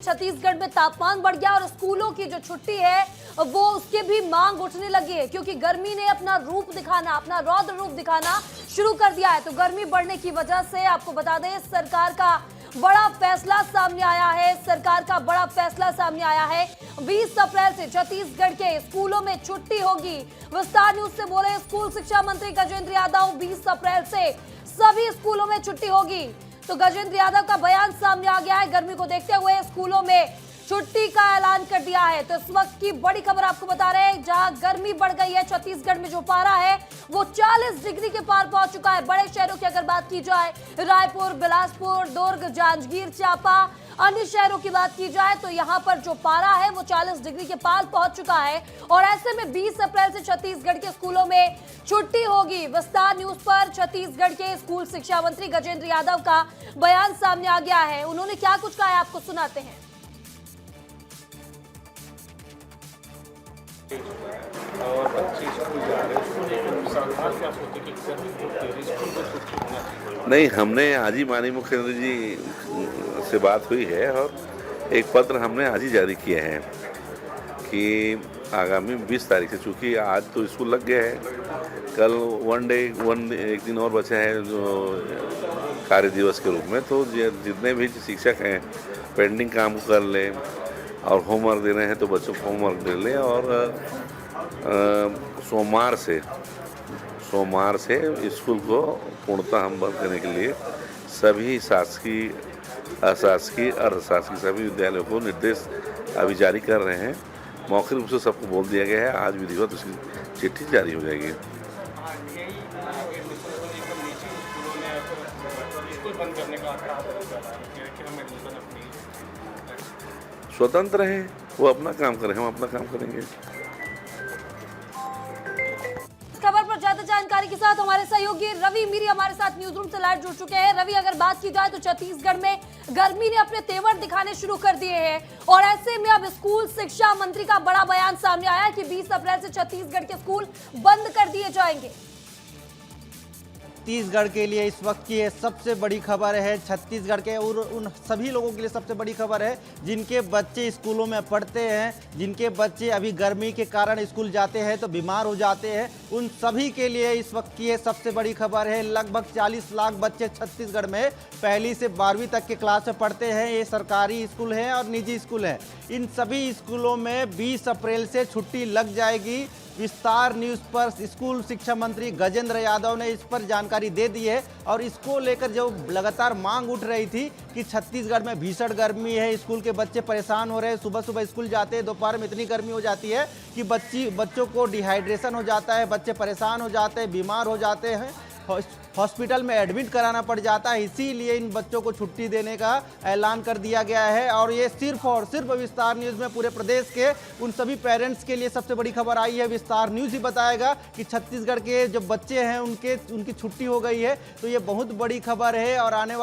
छत्तीसगढ़ में तापमान बढ़ गया और स्कूलों की जो छुट्टी है वो उसके भी मांग उठने लगी है, क्योंकि गर्मी ने अपना रूप दिखाना, अपना रौद्र रूप दिखाना शुरू कर दिया है। तो गर्मी बढ़ने की वजह से आपको बता दें, सरकार का बड़ा फैसला सामने आया है। सरकार का बड़ा फैसला सामने आया है। 20 अप्रैल से छत्तीसगढ़ के स्कूलों में छुट्टी होगी। विस्तार न्यूज से बोले स्कूल शिक्षा मंत्री गजेंद्र यादव, 20 अप्रैल से सभी स्कूलों में छुट्टी होगी। तो गजेंद्र यादव का बयान सामने आ गया है। गर्मी को देखते हुए स्कूलों में छुट्टी का ऐलान कर दिया है। तो इस वक्त की बड़ी खबर आपको बता रहे हैं, जहां गर्मी बढ़ गई है, छत्तीसगढ़ में जो पारा है वो 40 डिग्री के पार पहुंच चुका है। बड़े शहरों की अगर बात की जाए, रायपुर, बिलासपुर, दुर्ग, जांजगीर चांपा, अन्य शहरों की बात की जाए तो यहां पर जो पारा है वो 40 डिग्री के पार पहुंच चुका है। और ऐसे में 20 अप्रैल से छत्तीसगढ़ के स्कूलों में छुट्टी होगी। विस्तार न्यूज पर छत्तीसगढ़ के स्कूल शिक्षा मंत्री गजेंद्र यादव का बयान सामने आ गया है। उन्होंने क्या कुछ कहा है, आपको सुनाते हैं। और बच्चे स्कूल जा रहे हैं, सरकार क्या सोचती कि स्कूल को छुट्टी होना चाहिए? नहीं, हमने आज ही माननीय मुख्यमंत्री जी से बात हुई है और एक पत्र हमने आज ही जारी किया है कि आगामी 20 तारीख से, चूँकि आज तो स्कूल लग गया है, कल एक दिन और बचा है जो कार्य दिवस के रूप में, तो जितने भी शिक्षक हैं पेंडिंग काम कर लें और होमवर्क देने हैं तो बच्चों को होमवर्क दे लें। और सोमवार से स्कूल को पूर्णतः हम बंद करने के लिए सभी शासकीय, अशासकीय, अर्धशासकीय सभी विद्यालयों को निर्देश अभी जारी कर रहे हैं। मौखिक रूप से सबको बोल दिया गया है, आज विधिवत उसकी चिट्ठी जारी हो जाएगी। स्वतंत्र है, वो अपना काम करें, हम अपना काम करेंगे। खबर पर ज्यादा जानकारी के साथ हमारे सहयोगी रवि मीरी हमारे साथ न्यूज रूम से लाइव जुड़ चुके हैं। रवि, अगर बात की जाए तो छत्तीसगढ़ में गर्मी ने अपने तेवर दिखाने शुरू कर दिए हैं और ऐसे में अब स्कूल शिक्षा मंत्री का बड़ा बयान सामने आया है कि 20 अप्रैल से छत्तीसगढ़ के स्कूल बंद कर दिए जाएंगे। छत्तीसगढ़ के लिए इस वक्त की ये सबसे बड़ी खबर है। छत्तीसगढ़ के और उन सभी लोगों के लिए सबसे बड़ी खबर है जिनके बच्चे स्कूलों में पढ़ते हैं, जिनके बच्चे अभी गर्मी के कारण स्कूल जाते हैं तो बीमार हो जाते हैं, उन सभी के लिए इस वक्त की ये सबसे बड़ी खबर है। लगभग 40 लाख बच्चे छत्तीसगढ़ में पहली से 12वीं तक के क्लास में पढ़ते हैं। ये सरकारी स्कूल हैं और निजी स्कूल हैं। इन सभी स्कूलों में 20 अप्रैल से छुट्टी लग जाएगी। विस्तार न्यूज़ पर स्कूल शिक्षा मंत्री गजेंद्र यादव ने इस पर जानकारी दे दी है और इसको लेकर जो लगातार मांग उठ रही थी कि छत्तीसगढ़ में भीषण गर्मी है, स्कूल के बच्चे परेशान हो रहे हैं, सुबह सुबह स्कूल जाते हैं, दोपहर में इतनी गर्मी हो जाती है कि बच्चों को डिहाइड्रेशन हो जाता है, बच्चे परेशान हो जाते हैं, बीमार हो जाते हैं, हॉस्पिटल में एडमिट कराना पड़ जाता है। इसीलिए इन बच्चों को छुट्टी देने का ऐलान कर दिया गया है और ये सिर्फ और सिर्फ विस्तार न्यूज़ में पूरे प्रदेश के उन सभी पेरेंट्स के लिए सबसे बड़ी खबर आई है। विस्तार न्यूज़ ही बताएगा कि छत्तीसगढ़ के जो बच्चे हैं उनकी छुट्टी हो गई है। तो ये बहुत बड़ी खबर है और आने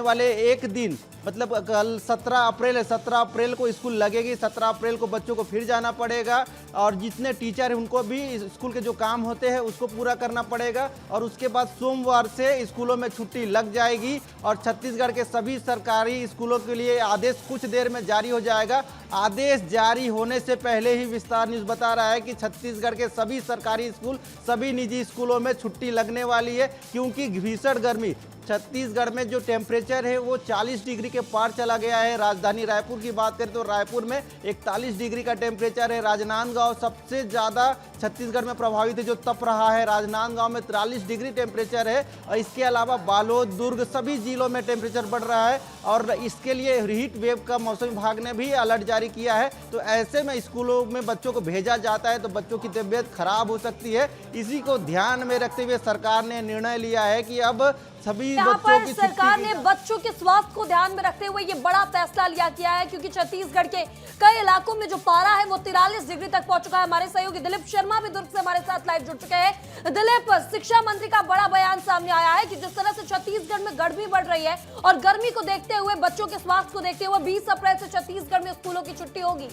वाले एक दिन, मतलब कल 17 अप्रैल है, 17 अप्रैल को स्कूल लगेगी। 17 अप्रैल को बच्चों को फिर जाना पड़ेगा और जितने टीचर हैं उनको भी स्कूल के जो काम होते हैं उसको पूरा करना पड़ेगा। और उसके बाद सोमवार से स्कूलों में छुट्टी लग जाएगी और छत्तीसगढ़ के सभी सरकारी स्कूलों के लिए आदेश कुछ देर में जारी हो जाएगा। आदेश जारी होने से पहले ही विस्तार न्यूज़ बता रहा है कि छत्तीसगढ़ के सभी सरकारी स्कूल, सभी निजी स्कूलों में छुट्टी लगने वाली है, क्योंकि भीषण गर्मी छत्तीसगढ़ में जो टेम्परेचर है वो 40 डिग्री के पार चला गया है। राजधानी रायपुर की बात करें तो रायपुर में 41 डिग्री का टेम्परेचर है। राजनांदगांव सबसे ज़्यादा छत्तीसगढ़ में प्रभावित है, जो तप रहा है। राजनांदगांव में 43 डिग्री टेम्परेचर है और इसके अलावा बालोद, दुर्ग सभी जिलों में टेम्परेचर बढ़ रहा है और इसके लिए हीट वेव का मौसम विभाग ने भी अलर्ट जारी किया है। तो ऐसे में स्कूलों में बच्चों को भेजा जाता है तो बच्चों की तबीयत खराब हो सकती है। इसी को ध्यान में रखते हुए सरकार ने निर्णय लिया है कि अब सभी बच्चों की सरकार ने बच्चों के स्वास्थ्य को ध्यान में रखते हुए ये बड़ा फैसला लिया गया है, क्योंकि छत्तीसगढ़ के कई इलाकों में जो पारा है वो 43 डिग्री तक पहुंच चुका है। हमारे सहयोगी दिलीप शर्मा भी दुर्ग से हमारे साथ लाइव जुड़ चुके हैं। दिलीप, शिक्षा मंत्री का बड़ा बयान सामने आया है कि जिस तरह से छत्तीसगढ़ में गर्मी बढ़ रही है और गर्मी को देखते हुए, बच्चों के स्वास्थ्य को देखते हुए 20 अप्रैल से छत्तीसगढ़ में स्कूलों की छुट्टी होगी।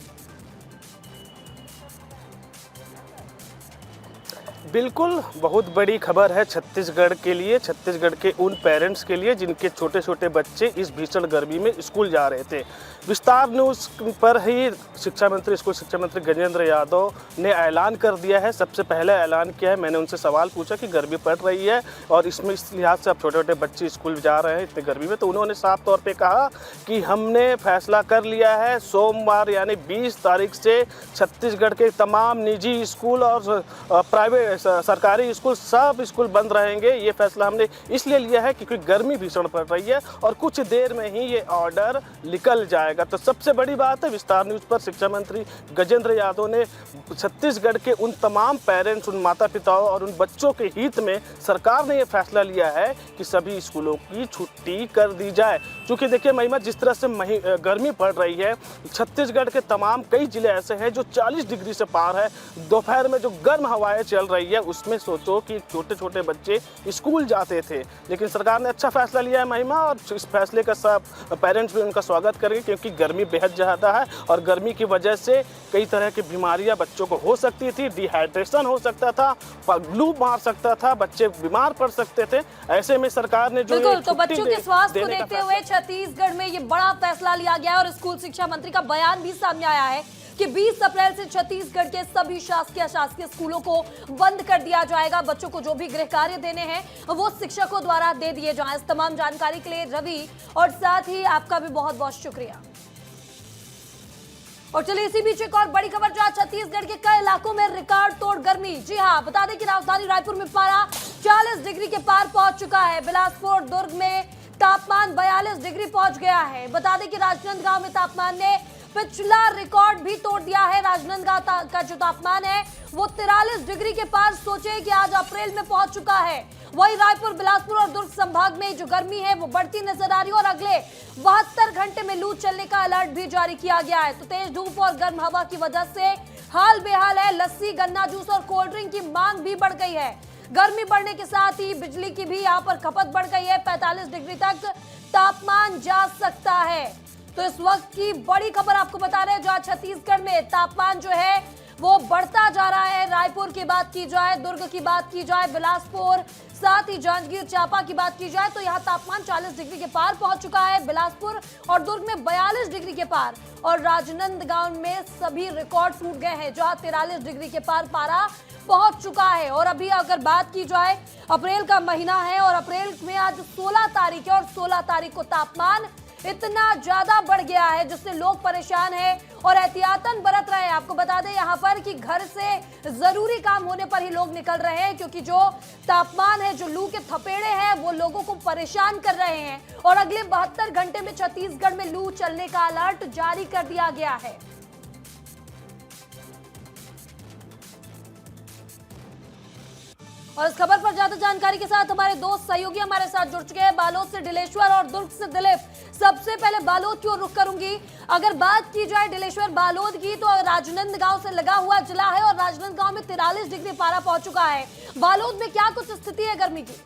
बिल्कुल, बहुत बड़ी खबर है छत्तीसगढ़ के लिए, छत्तीसगढ़ के उन पेरेंट्स के लिए जिनके छोटे छोटे बच्चे इस भीषण गर्मी में स्कूल जा रहे थे। विस्तार न्यूज़ पर ही शिक्षा मंत्री, स्कूल शिक्षा मंत्री गजेंद्र यादव ने ऐलान कर दिया है। सबसे पहले ऐलान किया है, मैंने उनसे सवाल पूछा कि गर्मी पड़ रही है और इसमें इस लिहाज से अब छोटे छोटे बच्चे स्कूल जा रहे हैं इतनी गर्मी में, तो उन्होंने साफ तौर पे कहा कि हमने फैसला कर लिया है सोमवार यानी 20 तारीख से छत्तीसगढ़ के तमाम निजी स्कूल और प्राइवेट सरकारी स्कूल सब स्कूल बंद रहेंगे। ये फैसला हमने इसलिए लिया है क्योंकि गर्मी भीषण पड़ रही है और कुछ देर में ही ये ऑर्डर निकल जाएगा। तो सबसे बड़ी बात है, विस्तार न्यूज़ पर शिक्षा मंत्री गजेंद्र यादव ने छत्तीसगढ़ के उन तमाम पेरेंट्स, उन माता पिताओं और उन बच्चों के हित में सरकार ने ये फैसला लिया है कि सभी स्कूलों की छुट्टी कर दी जाए। क्योंकि देखिए महिमा, जिस तरह से गर्मी पड़ रही है, छत्तीसगढ़ के तमाम कई जिले ऐसे हैं जो 40 डिग्री से पार है। दोपहर में जो गर्म हवाएं चल रही है उसमें सोचो कि छोटे छोटे बच्चे स्कूल जाते थे, लेकिन सरकार ने अच्छा फैसला लिया है महिमा, और इस फैसले का सब पेरेंट्स भी उनका स्वागत करेंगे क्योंकि गर्मी बेहद ज़्यादा है और गर्मी की वजह से कई तरह की बीमारियां बच्चों को हो सकती थी, डिहाइड्रेशन हो सकता था, फ्लू मार सकता था, बच्चे बीमार पड़ सकते थे। ऐसे में सरकार ने जो बिल्कुल, तो बच्चों के स्वास्थ्य को देखते हुए छत्तीसगढ़ में ये बड़ा फैसला लिया गया है और स्कूल शिक्षा मंत्री का बयान भी सामने आया है कि 20 अप्रैल से छत्तीसगढ़ के सभी शासकीय अशासकीय स्कूलों को बंद कर दिया जाएगा। बच्चों को जो भी गृह कार्य देने हैं वो शिक्षकों द्वारा दे दिए जाएं। इस तमाम जानकारी के लिए रवि और साथ ही आपका भी बहुत बहुत शुक्रिया। और चलिए इसी बीच एक और बड़ी खबर, जहां छत्तीसगढ़ के कई इलाकों में रिकॉर्ड तोड़ गर्मी। जी हां, बता दें कि राजधानी रायपुर में पारा 40 डिग्री के पार पहुंच चुका है। बिलासपुर, दुर्ग में तापमान 42 डिग्री पहुंच गया है। बता दें कि राजनांदगांव में तापमान ने पिछला रिकॉर्ड भी तोड़ दिया है। राजनांदगांव का जो तापमान है वो 43 डिग्री के पार, सोचे कि आज अप्रैल में पहुंच चुका है। वही रायपुर, बिलासपुर और दुर्ग संभाग में जो गर्मी है वो बढ़ती नजर आ रही है और अगले 72 घंटे में लू चलने का अलर्ट भी जारी किया गया है। तो तेज धूप और गर्म हवा की वजह से हाल बेहाल है। लस्सी, गन्ना जूस और कोल्ड ड्रिंक की मांग भी बढ़ गई है। गर्मी बढ़ने के साथ ही बिजली की भी यहाँ पर खपत बढ़ गई है। 45 डिग्री तक तापमान जा सकता है। तो इस वक्त की बड़ी खबर आपको बता रहे हैं, जहां छत्तीसगढ़ में तापमान जो है वो बढ़ता जा रहा है। रायपुर की बात की जाए, दुर्ग की बात की जाए, बिलासपुर, साथ ही जांजगीर चांपा की बात की जाए तो यहाँ तापमान 40 डिग्री के पार पहुंच चुका है। बिलासपुर और दुर्ग में 42 डिग्री के पार और राजनांदगांव में सभी रिकॉर्ड टूट गए हैं, जहां 43 डिग्री के पार पारा पहुंच चुका है। और अभी अगर बात की जाए, अप्रैल का महीना है और अप्रैल में आज 16 तारीख है और 16 तारीख को तापमान इतना ज्यादा बढ़ गया है जिससे लोग परेशान हैं और एहतियातन बरत रहे हैं। आपको बता दें यहाँ पर कि घर से जरूरी काम होने पर ही लोग निकल रहे हैं, क्योंकि जो तापमान है, जो लू के थपेड़े हैं वो लोगों को परेशान कर रहे हैं और अगले 72 घंटे में छत्तीसगढ़ में लू चलने का अलर्ट जारी कर दिया गया है। और इस खबर पर ज्यादा जानकारी के साथ हमारे दोस्त सहयोगी हमारे साथ जुड़ चुके हैं, बालोद से डिलेश्वर और दुर्ग से दिलीप। सबसे पहले बालोद की ओर रुख करूंगी। अगर बात की जाए डिलेश्वर, बालोद की, तो राजनांदगांव से लगा हुआ जिला है और राजनांदगांव में 43 डिग्री पारा पहुंच चुका है। बालोद में क्या कुछ स्थिति है गर्मी की?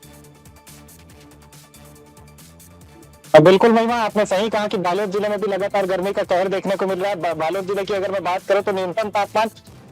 बिल्कुल महिमा, आपने सही कहा कि बालोद जिले में भी लगातार गर्मी का कहर देखने को मिल रहा है। बालोद जिले की अगर मैं बात करूं तो न्यूनतम तापमान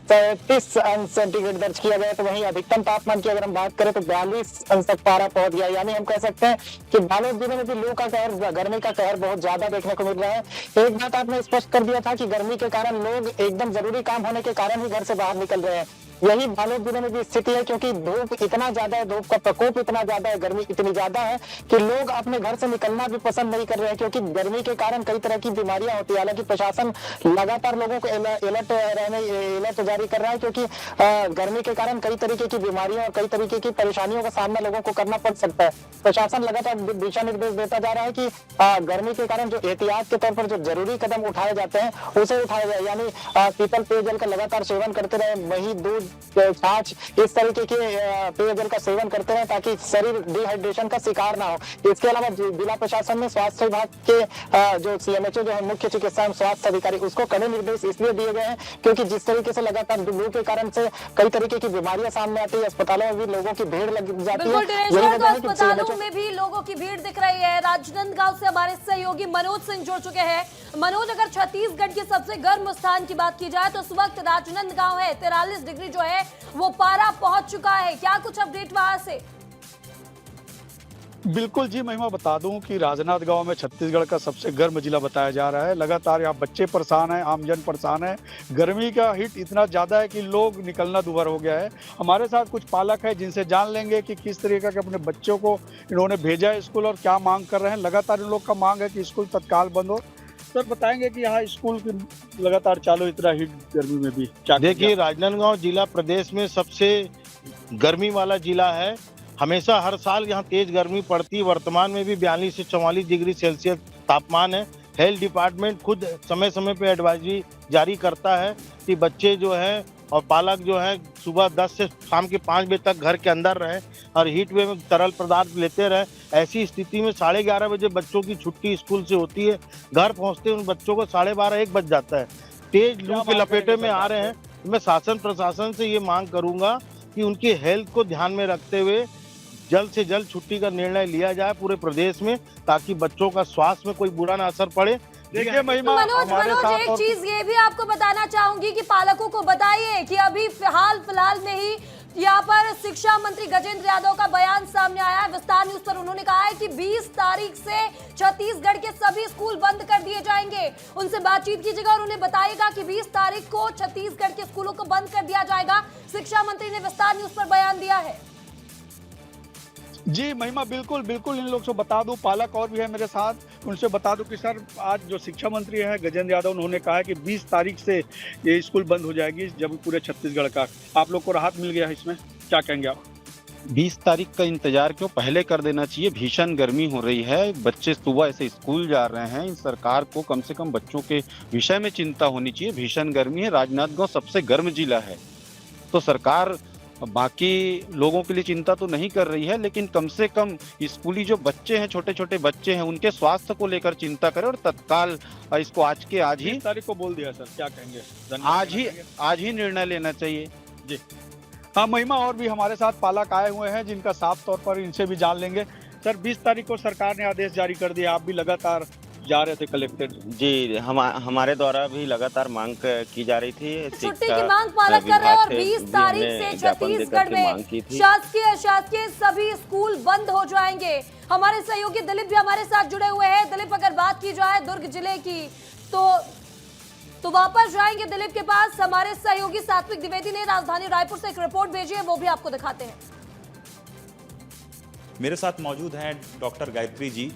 33 अंश सेंटीग्रेड दर्ज किया गया, तो वहीं अधिकतम तापमान की अगर हम बात करें तो 42 अंश तक पारा पहुंच गया। यानी हम कह सकते हैं कि बालोद जिले में भी लू का कहर, गर्मी का कहर बहुत ज्यादा देखने को मिल रहा है। एक बात आपने स्पष्ट कर दिया था कि गर्मी के कारण लोग एकदम जरूरी काम होने के कारण ही घर से बाहर निकल रहे हैं। यही बालोद जिले में भी स्थिति है, क्योंकि धूप इतना ज्यादा है, धूप का प्रकोप इतना ज्यादा है, गर्मी इतनी ज्यादा है कि लोग अपने घर से निकलना भी पसंद नहीं कर रहे हैं, क्योंकि गर्मी के कारण कई तरह की बीमारियां होती है। हालांकि प्रशासन लगातार लोगों को अलर्ट जारी कर रहा है, क्योंकि गर्मी के कारण कई तरीके की बीमारियों और कई तरीके की परेशानियों का सामना लोगों को करना पड़ सकता है। प्रशासन लगातार दिशा निर्देश देता जा रहा है कि गर्मी के कारण जो एहतियात के तौर पर जो जरूरी कदम उठाए जाते हैं उसे उठाया जाए। यानी शीतल पेयजल का लगातार सेवन करते रहे, वही दूध, छाछ, इस तरीके के पेयजल का सेवन करते रहे ताकि शरीर डिहाइड्रेशन का शिकार ना हो। इसके अलावा जिला प्रशासन ने स्वास्थ्य विभाग के जो सीएमएचओ जो है, मुख्य चिकित्सा एवं स्वास्थ्य अधिकारी, उसको कड़े निर्देश इसलिए दिए गए हैं क्योंकि जिस तरीके से लगातार लू के कारण से कई तरीके की बीमारियां सामने आती है, अस्पतालों में भी लोगों की भीड़ लग जाती है। अस्पतालों में भी लोगों की भीड़ दिख रही है। राजनांदगांव से हमारे सहयोगी मनोज सिंह जुड़ चुके हैं। मनोज, अगर छत्तीसगढ़ के सबसे गर्म स्थान की बात की जाए तो इस वक्त राजनांदगांव है, 43 डिग्री जो है, है, बिल्कुल जी, महिमा बता दूं कि राजनांदगांव में छत्तीसगढ़ का सबसे गर्म जिला बताया जा रहा है। लगातार यहाँ बच्चे परेशान हैं, आमजन परेशान है। गर्मी का हीट इतना ज़्यादा है कि लोग निकलना दूभर हो गया है। हमारे साथ कुछ पालक हैं जिनसे जान लेंगे कि किस तरीके के अपने बच्चों को इन्होंने भेजा है स्कूल और क्या मांग कर रहे हैं। लगातार इन लोग का मांग है कि स्कूल तत्काल बंद हो। सर बताएंगे कि यहाँ स्कूल की लगातार चालू इतना हीट गर्मी में भी क्या? देखिए, राजनांदगांव जिला प्रदेश में सबसे गर्मी वाला जिला है। हमेशा हर साल यहाँ तेज गर्मी पड़ती। वर्तमान में भी 42 से 44 डिग्री सेल्सियस तापमान है। हेल्थ डिपार्टमेंट खुद समय समय पे एडवाइजरी जारी करता है कि बच्चे जो हैं और पालक जो हैं सुबह 10 से शाम के 5 बजे तक घर के अंदर रहें और हीट वेव में तरल पदार्थ लेते रहें। ऐसी स्थिति में 11:30 बजे बच्चों की छुट्टी स्कूल से होती है। घर पहुँचते उन बच्चों को 12:30-1 बज जाता है। तेज लू के लपेटे में आ रहे हैं। मैं शासन प्रशासन से ये मांग करूँगा कि उनकी हेल्थ को ध्यान में रखते हुए जल्द से जल्द छुट्टी का निर्णय लिया जाए पूरे प्रदेश में, ताकि बच्चों का स्वास्थ्य में कोई बुरा ना असर पड़े। देखिए महिमा, मनोज एक चीज ये भी आपको बताना चाहूंगी कि पालकों को बताइए कि अभी फिलहाल में ही यहाँ पर शिक्षा मंत्री गजेंद्र यादव का बयान सामने आया है। विस्तार न्यूज पर उन्होंने कहा है कि 20 तारीख से छत्तीसगढ़ के सभी स्कूल बंद कर दिए जाएंगे। उनसे बातचीत कीजिएगा और उन्हें बताइएगा कि 20 तारीख को छत्तीसगढ़ के स्कूलों को बंद कर दिया जाएगा। शिक्षा मंत्री ने विस्तार न्यूज पर बयान दिया है। जी महिमा, बिल्कुल इन लोग से बता दूं, पालक और भी है मेरे साथ, उनसे बता दूं कि सर आज जो शिक्षा मंत्री है गजेंद्र यादव, उन्होंने कहा है कि 20 तारीख से ये स्कूल बंद हो जाएगी जब पूरे छत्तीसगढ़ का। आप लोग को राहत मिल गया है इसमें, क्या कहेंगे आप? 20 तारीख का इंतजार क्यों, पहले कर देना चाहिए। भीषण गर्मी हो रही है, बच्चे सुबह से स्कूल जा रहे हैं। इन सरकार को कम से कम बच्चों के विषय में चिंता होनी चाहिए। भीषण गर्मी है, राजनांदगांव सबसे गर्म जिला है, तो सरकार बाकी लोगों के लिए चिंता तो नहीं कर रही है, लेकिन कम से कम स्कूली जो बच्चे हैं, छोटे छोटे बच्चे हैं, उनके स्वास्थ्य को लेकर चिंता करें और तत्काल इसको आज ही तारीख को बोल दिया सर, क्या कहेंगे? आज ही निर्णय लेना चाहिए जी। हाँ महिमा, और भी हमारे साथ पालक आए हुए हैं जिनका साफ तौर पर इनसे भी जान लेंगे। सर 20 तारीख को सरकार ने आदेश जारी कर दिया, आप भी लगातार जा रहे थे कलेक्टेड? जी, हमारे द्वारा भी लगातार मांग की जा रही थी। छुट्टी की मांग पालक कर रहे हैं और 20 तारीख से छत्तीसगढ़ में शासकीय अशासकीय सभी स्कूल बंद हो जाएंगे। हमारे सहयोगी दिलीप भी हमारे साथ जुड़े हुए हैं। दिलीप, अगर बात की जाए दुर्ग जिले की तो वापस जाएंगे दिलीप के पास। हमारे सहयोगी सात्विक द्विवेदी ने राजधानी रायपुर से एक रिपोर्ट भेजी है, वो भी आपको दिखाते हैं। मेरे साथ मौजूद हैं डॉक्टर गायत्री जी।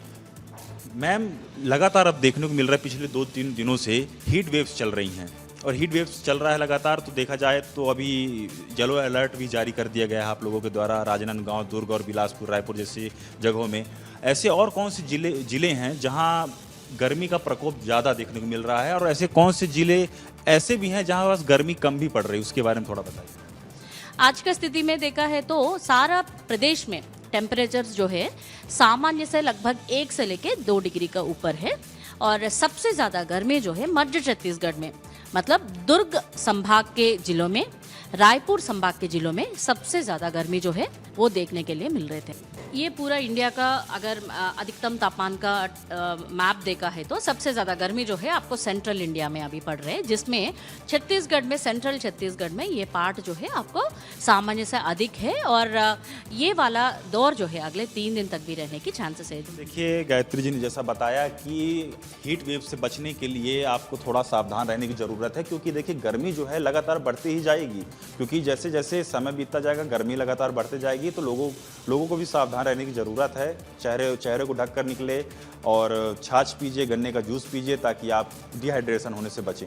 मैम, लगातार अब देखने को मिल रहा है पिछले 2-3 दिनों से हीट वेव्स चल रही हैं और हीट वेव्स चल रहा है लगातार। तो देखा जाए तो अभी येलो अलर्ट भी जारी कर दिया गया है आप लोगों के द्वारा राजनांदगांव, दुर्ग और बिलासपुर, रायपुर जैसी जगहों में। ऐसे और कौन से जिले हैं जहां गर्मी का प्रकोप ज़्यादा देखने को मिल रहा है, और ऐसे कौन से जिले ऐसे भी हैं जहां बस गर्मी कम भी पड़ रही है, उसके बारे में थोड़ा बताइए। आज का स्थिति में देखा है तो सारा प्रदेश में टेम्परेचर जो है सामान्य से लगभग 1 से लेके 2 डिग्री का ऊपर है। और सबसे ज़्यादा गर्मी जो है मध्य छत्तीसगढ़ में, मतलब दुर्ग संभाग के जिलों में, रायपुर संभाग के जिलों में सबसे ज़्यादा गर्मी जो है वो देखने के लिए मिल रहे थे। ये पूरा इंडिया का अगर अधिकतम तापमान का मैप देखा है तो सबसे ज़्यादा गर्मी जो है आपको सेंट्रल इंडिया में अभी पड़ रहे हैं, जिसमें छत्तीसगढ़ में, सेंट्रल छत्तीसगढ़ में ये पार्ट जो है आपको सामान्य से अधिक है। और ये वाला दौर जो है अगले 3 दिन तक भी रहने की चांसेस है। देखिए, गायत्री जी ने जैसा बताया कि हीट वेव से बचने के लिए आपको थोड़ा सावधान रहने की ज़रूरत है, क्योंकि देखिए गर्मी जो है लगातार बढ़ती ही जाएगी, क्योंकि जैसे जैसे समय बीतता जाएगा गर्मी लगातार बढ़ती जाएगी। तो लोगों को भी सावधान रहने की ज़रूरत है। चेहरे को ढककर निकले और छाछ पीजिए, गन्ने का जूस पीजिए, ताकि आप डिहाइड्रेशन होने से बचें।